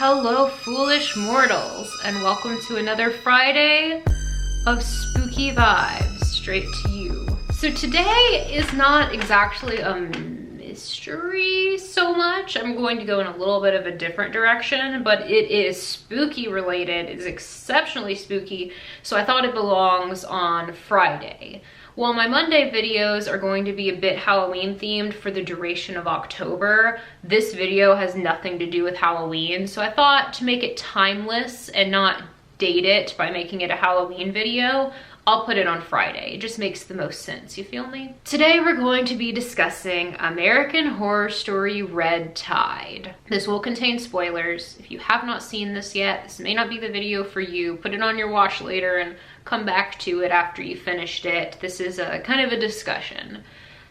Hello, foolish mortals, and welcome to another Friday of spooky vibes straight to you. So today is not exactly a mystery so much. I'm going to go in a little bit of a different direction, but it is spooky related. It's exceptionally spooky, so I thought it belongs on Friday. While my Monday videos are going to be a bit Halloween themed for the duration of October, this video has nothing to do with Halloween, so I thought to make it timeless and not date it by making it a Halloween video, I'll put it on Friday. It just makes the most sense, you feel me? Today we're going to be discussing American Horror Story Red Tide. This will contain spoilers. If you have not seen this yet, this may not be the video for you. Put it on your watch later and come back to it after you finished it. This is a kind of a discussion.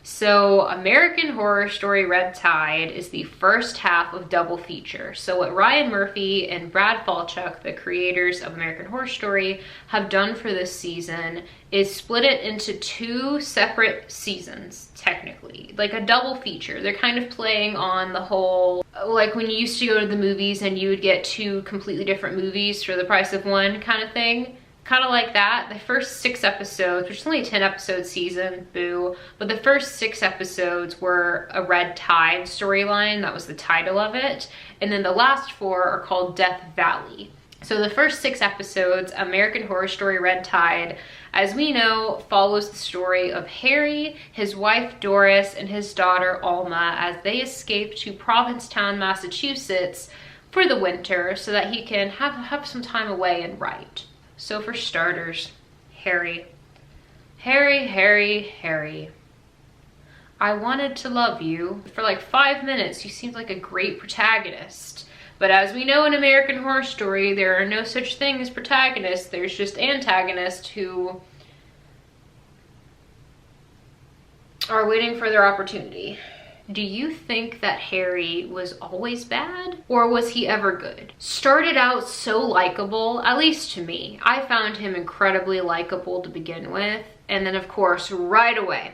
So American Horror Story Red Tide is the first half of double feature. So what Ryan Murphy and Brad Falchuk, the creators of American Horror Story, have done for this season is split it into two separate seasons, technically, like a double feature. They're kind of playing on the whole, like when you used to go to the movies and you would get two completely different movies for the price of one kind of thing. Kind of like that. The first 6 episodes, which is only a 10 episode season, boo, but the first 6 episodes were a Red Tide storyline. That was the title of it. And then the last 4 are called Death Valley. So the first 6 episodes, American Horror Story Red Tide, as we know, follows the story of Harry, his wife Doris, and his daughter Alma as they escape to Provincetown, Massachusetts for the winter so that he can have some time away and write. So for starters, Harry. Harry. I wanted to love you. For like 5 minutes, you seemed like a great protagonist. But as we know in American Horror Story, there are no such thing as protagonists. There's just antagonists who are waiting for their opportunity. Do you think that Harry was always bad? Or was he ever good? Started out so likable, at least to me. I found him incredibly likable to begin with. And then of course, right away,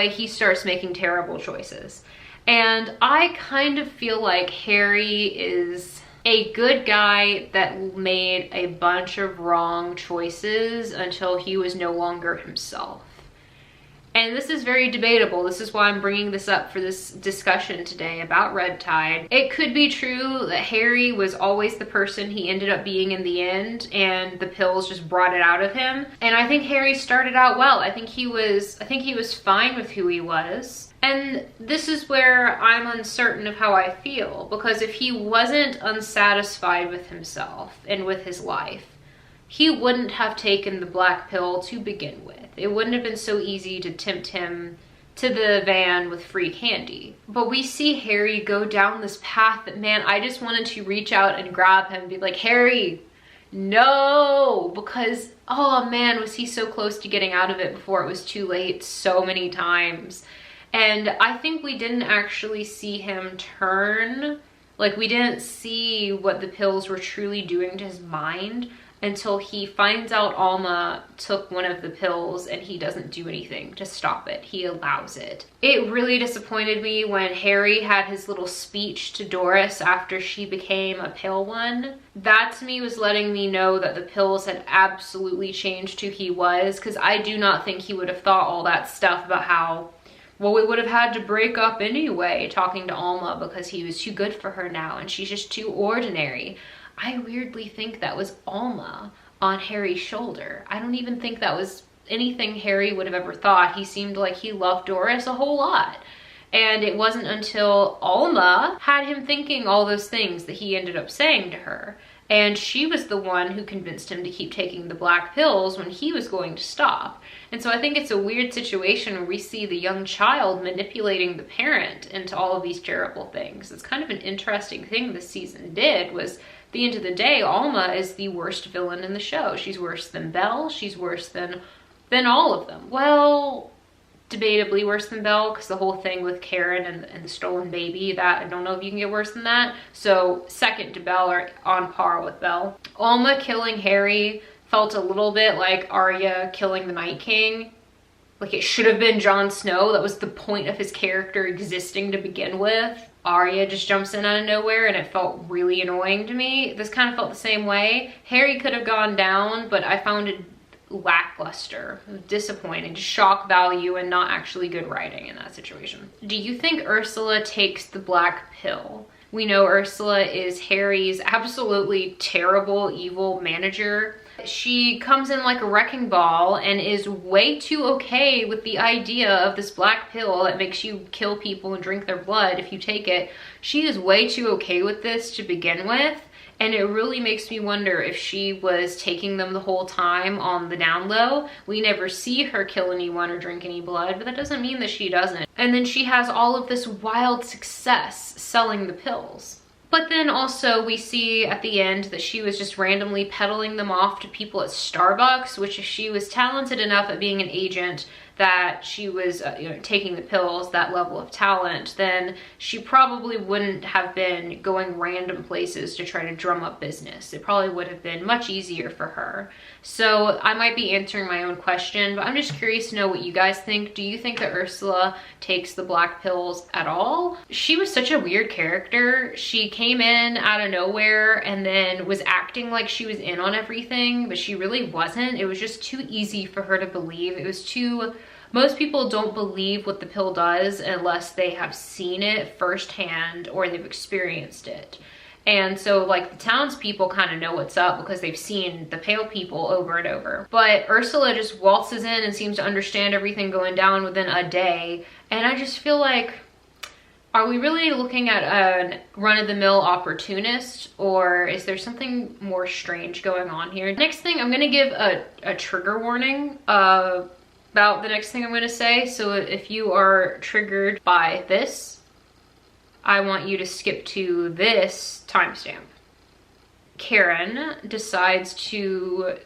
he starts making terrible choices. And I kind of feel like Harry is a good guy that made a bunch of wrong choices until he was no longer himself. And this is very debatable. This is why I'm bringing this up for this discussion today about Red Tide. It could be true that Harry was always the person he ended up being in the end, and the pills just brought it out of him. And I think Harry started out well. I think he was fine with who he was. And this is where I'm uncertain of how I feel, because if he wasn't unsatisfied with himself and with his life, he wouldn't have taken the black pill to begin with. It wouldn't have been so easy to tempt him to the van with free candy. But we see Harry go down this path that, man, I just wanted to reach out and grab him and be like, Harry, no, because, oh man, was he so close to getting out of it before it was too late so many times. And I think we didn't actually see him turn. Like, we didn't see what the pills were truly doing to his mind until he finds out Alma took one of the pills and he doesn't do anything to stop it. He allows it. It really disappointed me when Harry had his little speech to Doris after she became a pill one. That to me was letting me know that the pills had absolutely changed who he was, because I do not think he would have thought all that stuff about how, well, we would have had to break up anyway, talking to Alma because he was too good for her now and she's just too ordinary. I weirdly think that was Alma on Harry's shoulder. I don't even think that was anything Harry would have ever thought. He seemed like he loved Doris a whole lot. And it wasn't until Alma had him thinking all those things that he ended up saying to her. And she was the one who convinced him to keep taking the black pills when he was going to stop. And so I think it's a weird situation where we see the young child manipulating the parent into all of these terrible things. It's kind of an interesting thing this season did was, at the end of the day, Alma is the worst villain in the show. She's worse than Belle. She's worse than all of them. Well, debatably worse than Belle, because the whole thing with Karen and the stolen baby, that I don't know if you can get worse than that. So second to Belle, or on par with Belle. Alma killing Harry felt a little bit like Arya killing the Night King. Like, it should have been Jon Snow. That was the point of his character existing to begin with. Arya just jumps in out of nowhere, and it felt really annoying to me. This kind of felt the same way. Harry could have gone down, but I found it lackluster, disappointing, just shock value and not actually good writing in that situation. Do you think Ursula takes the black pill? We know Ursula is Harry's absolutely terrible, evil manager. She comes in like a wrecking ball and is way too okay with the idea of this black pill that makes you kill people and drink their blood if you take it. She is way too okay with this to begin with. And it really makes me wonder if she was taking them the whole time on the down low. We never see her kill anyone or drink any blood, but that doesn't mean that she doesn't. And then she has all of this wild success selling the pills. But then also we see at the end that she was just randomly peddling them off to people at Starbucks, which if she was talented enough at being an agent that she was taking the pills, that level of talent, then she probably wouldn't have been going random places to try to drum up business. It probably would have been much easier for her. So I might be answering my own question, but I'm just curious to know what you guys think. Do you think that Ursula takes the black pills at all? She was such a weird character. She came in out of nowhere and then was acting like she was in on everything, but she really wasn't. It was just too easy for her to believe. It was too... Most people don't believe what the pill does unless they have seen it firsthand or they've experienced it. And so like the townspeople kind of know what's up because they've seen the pale people over and over. But Ursula just waltzes in and seems to understand everything going down within a day. And I just feel like, are we really looking at a run-of-the-mill opportunist, or is there something more strange going on here? Next thing, I'm gonna give a trigger warning about the next thing I'm going to say. So if you are triggered by this, I want you to skip to this timestamp. Karen decides to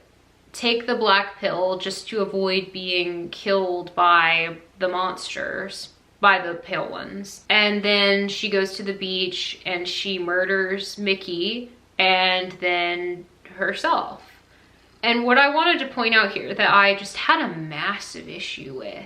take the black pill just to avoid being killed by the monsters, by the pale ones. And then she goes to the beach and she murders Mickey and then herself. And what I wanted to point out here that I just had a massive issue with,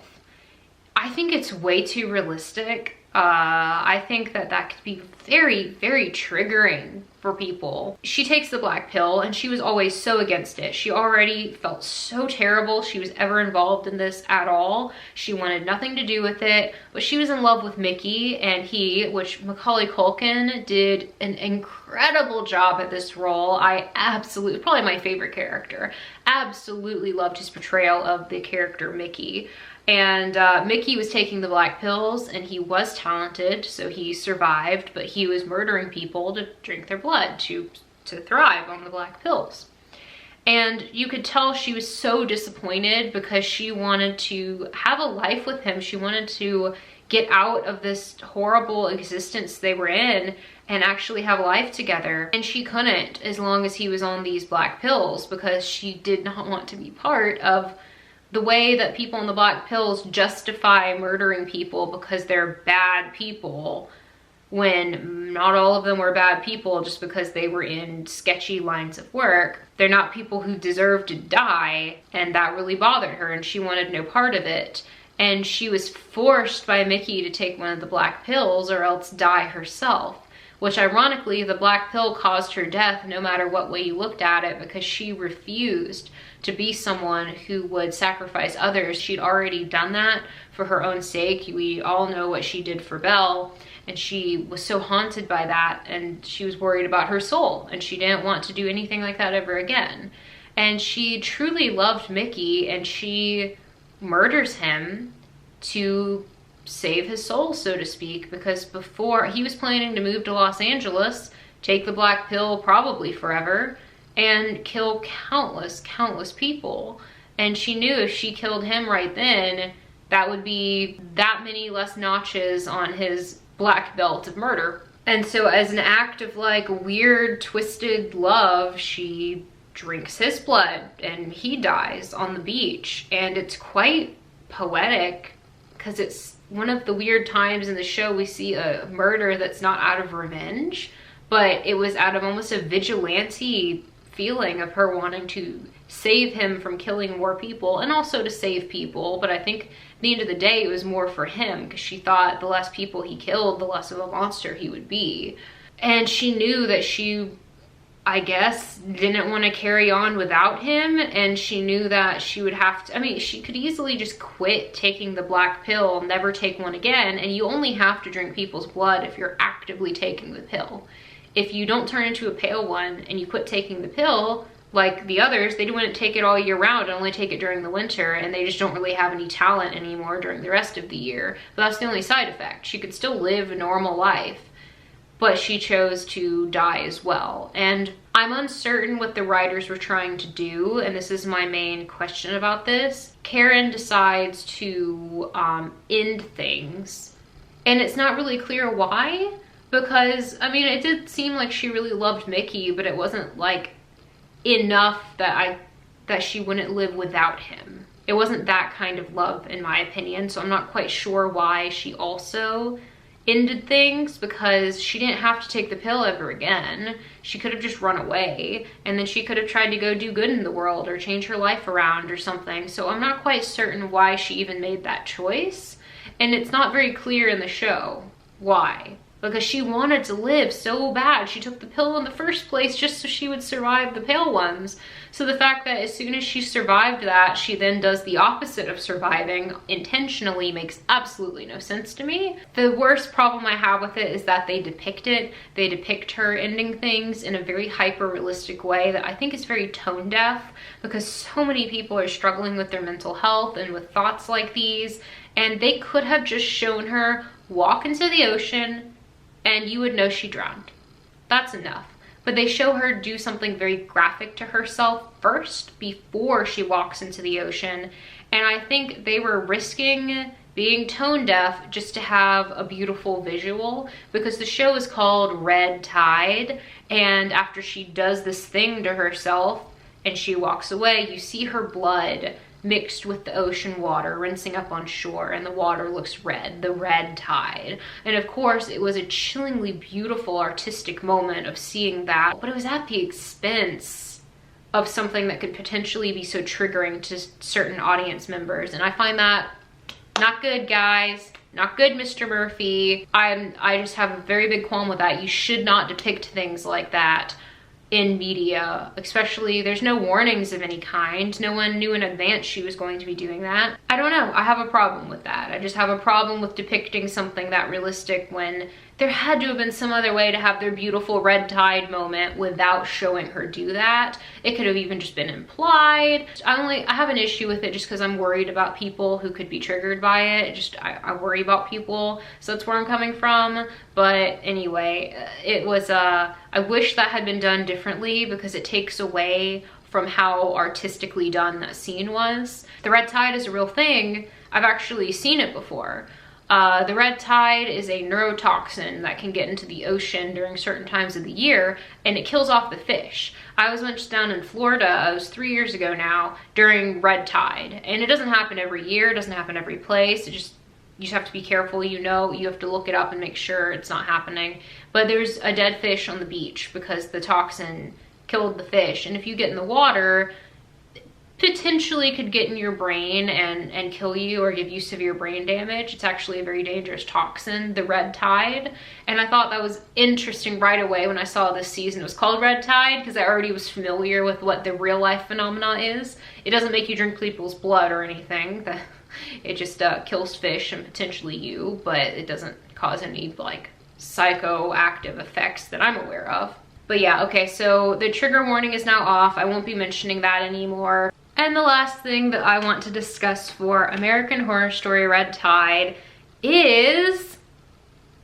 I think it's way too realistic. I think that that could be very, very triggering for people. She takes the black pill and she was always so against it. She already felt so terrible she was ever involved in this at all. She wanted nothing to do with it, but she was in love with Mickey, and he, which Macaulay Culkin did an incredible job at this role. I absolutely, probably my favorite character, absolutely loved his portrayal of the character Mickey. And Mickey was taking the black pills and he was talented, so he survived, but he was murdering people to drink their blood, to thrive on the black pills. And you could tell she was so disappointed because she wanted to have a life with him. She wanted to get out of this horrible existence they were in and actually have life together. And she couldn't as long as he was on these black pills, because she did not want to be part of the way that people on the black pills justify murdering people because they're bad people, when not all of them were bad people just because they were in sketchy lines of work. They're not people who deserve to die, and that really bothered her and she wanted no part of it. And she was forced by Mickey to take one of the black pills or else die herself. Which ironically, the black pill caused her death no matter what way you looked at it, because she refused to be someone who would sacrifice others. She'd already done that for her own sake. We all know what she did for Belle, and she was so haunted by that, and she was worried about her soul, and she didn't want to do anything like that ever again. And she truly loved Mickey, and she murders him to save his soul, so to speak, because before he was planning to move to Los Angeles, take the black pill probably forever, and kill countless people. And she knew if she killed him right then, that would be that many less notches on his black belt of murder. And so as an act of like weird twisted love, she drinks his blood and he dies on the beach. And it's quite poetic because it's one of the weird times in the show we see a murder that's not out of revenge, but it was out of almost a vigilante feeling of her wanting to save him from killing more people and also to save people. But I think at the end of the day, it was more for him because she thought the less people he killed, the less of a monster he would be. And she knew that she, I guess, didn't want to carry on without him, and she knew that she would have to, I mean, she could easily just quit taking the black pill, never take one again, and you only have to drink people's blood if you're actively taking the pill. If you don't turn into a pale one and you quit taking the pill, like the others, they wouldn't take it all year round and only take it during the winter, and they just don't really have any talent anymore during the rest of the year. But that's the only side effect. She could still live a normal life, but she chose to die as well. And I'm uncertain what the writers were trying to do, and this is my main question about this. Karen decides to end things, and it's not really clear why, because, I mean, it did seem like she really loved Mickey, but it wasn't like enough that she wouldn't live without him. It wasn't that kind of love, in my opinion, so I'm not quite sure why she also ended things, because she didn't have to take the pill ever again. She could have just run away, and then she could have tried to go do good in the world or change her life around or something. So I'm not quite certain why she even made that choice, and it's not very clear in the show why. Because she wanted to live so bad. She took the pill in the first place just so she would survive the pale ones. So the fact that as soon as she survived that, she then does the opposite of surviving intentionally makes absolutely no sense to me. The worst problem I have with it is that they depict it. They depict her ending things in a very hyper-realistic way that I think is very tone deaf, because so many people are struggling with their mental health and with thoughts like these, and they could have just shown her walk into the ocean and you would know she drowned. That's enough. But they show her do something very graphic to herself first before she walks into the ocean. And I think they were risking being tone deaf just to have a beautiful visual, because the show is called Red Tide. And after she does this thing to herself and she walks away, you see her blood mixed with the ocean water rinsing up on shore, and the water looks red, the red tide. And of course it was a chillingly beautiful artistic moment of seeing that, but it was at the expense of something that could potentially be so triggering to certain audience members, and I find that not good, guys. Not good, Mr. Murphy. I just have a very big qualm with that. You should not depict things like that in media, especially there's no warnings of any kind. No one knew in advance she was going to be doing that. I don't know, I have a problem with that. I just have a problem with depicting something that realistic when there had to have been some other way to have their beautiful red tide moment without showing her do that. It could have even just been implied. I have an issue with it just because I'm worried about people who could be triggered by it. I worry about people, so that's where I'm coming from. But anyway, it was, I wish that had been done differently, because it takes away from how artistically done that scene was. The red tide is a real thing. I've actually seen it before. The red tide is a neurotoxin that can get into the ocean during certain times of the year, and it kills off the fish. I was once down in Florida, it was 3 years ago now, during red tide. And it doesn't happen every year, it doesn't happen every place. You just have to be careful, you have to look it up and make sure it's not happening. But there's a dead fish on the beach because the toxin killed the fish. And if you get in the water, potentially could get in your brain and kill you or give you severe brain damage. It's actually a very dangerous toxin, the red tide. And I thought that was interesting right away when I saw this season. It was called Red Tide because I already was familiar with what the real life phenomena is. It doesn't make you drink people's blood or anything. It just kills fish and potentially you, but it doesn't cause any like psychoactive effects that I'm aware of. But yeah, okay, so the trigger warning is now off. I won't be mentioning that anymore. And the last thing that I want to discuss for American Horror Story Red Tide is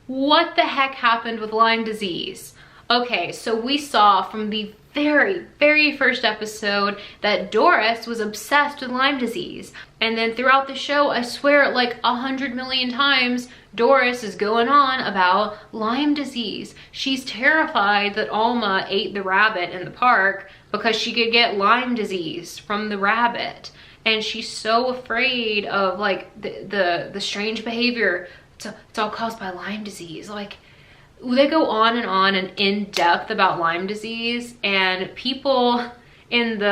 what the heck happened with Lyme disease. Okay, so we saw from the very first episode that Doris was obsessed with Lyme disease. And then throughout the show, I swear like 100 million times, Doris is going on about Lyme disease. She's terrified that Alma ate the rabbit in the park because she could get Lyme disease from the rabbit. And she's so afraid of like the strange behavior. It's all caused by Lyme disease. Like, They go on and in depth about Lyme disease, and people in the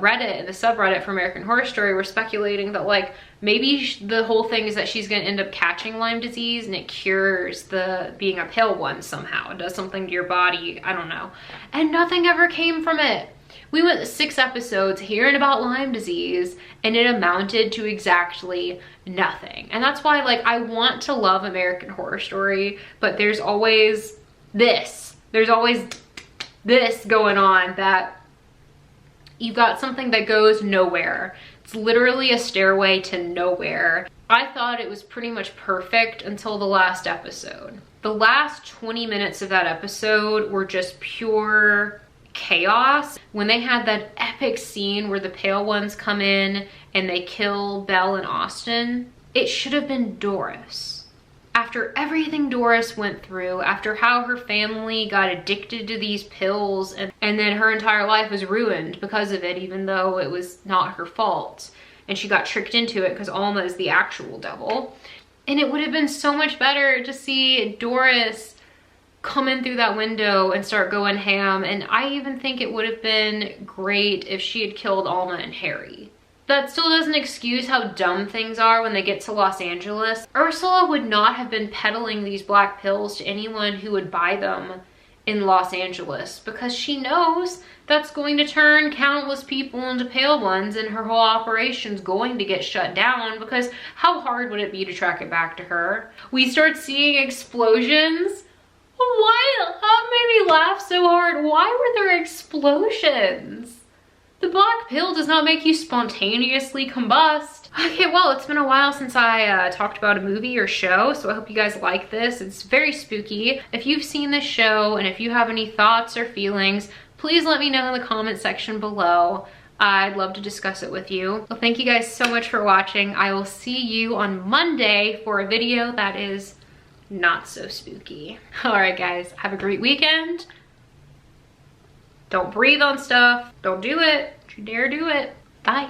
Reddit, the subreddit for American Horror Story, were speculating that like maybe the whole thing is that she's going to end up catching Lyme disease and it cures the being a pale one somehow. It does something to your body. I don't know. And nothing ever came from it. We went 6 episodes hearing about Lyme disease and it amounted to exactly nothing. And that's why, like, I want to love American Horror Story, but there's always this. There's always this going on, that you've got something that goes nowhere. It's literally a stairway to nowhere. I thought it was pretty much perfect until the last episode. The last 20 minutes of that episode were just pure chaos. When they had that epic scene where the pale ones come in and they kill Belle and Austin, it should have been Doris. After everything Doris went through, after how her family got addicted to these pills and then her entire life was ruined because of it, even though it was not her fault, and she got tricked into it because Alma is the actual devil. And it would have been so much better to see Doris come in through that window and start going ham. And I even think it would have been great if she had killed Alma and Harry. That still doesn't excuse how dumb things are when they get to Los Angeles. Ursula would not have been peddling these black pills to anyone who would buy them in Los Angeles, because she knows that's going to turn countless people into pale ones and her whole operation's going to get shut down, because how hard would it be to track it back to her? We start seeing explosions. Why? That made me laugh so hard. Why were there explosions? The black pill does not make you spontaneously combust. Okay, well, it's been a while since I talked about a movie or show, so I hope you guys like this. It's very spooky. If you've seen this show and if you have any thoughts or feelings, please let me know in the comment section below. I'd love to discuss it with you. Well, thank you guys so much for watching. I will see you on Monday for a video that is not so spooky. All right, guys, have a great weekend. Don't breathe on stuff. Don't do it. Don't you dare do it. Bye.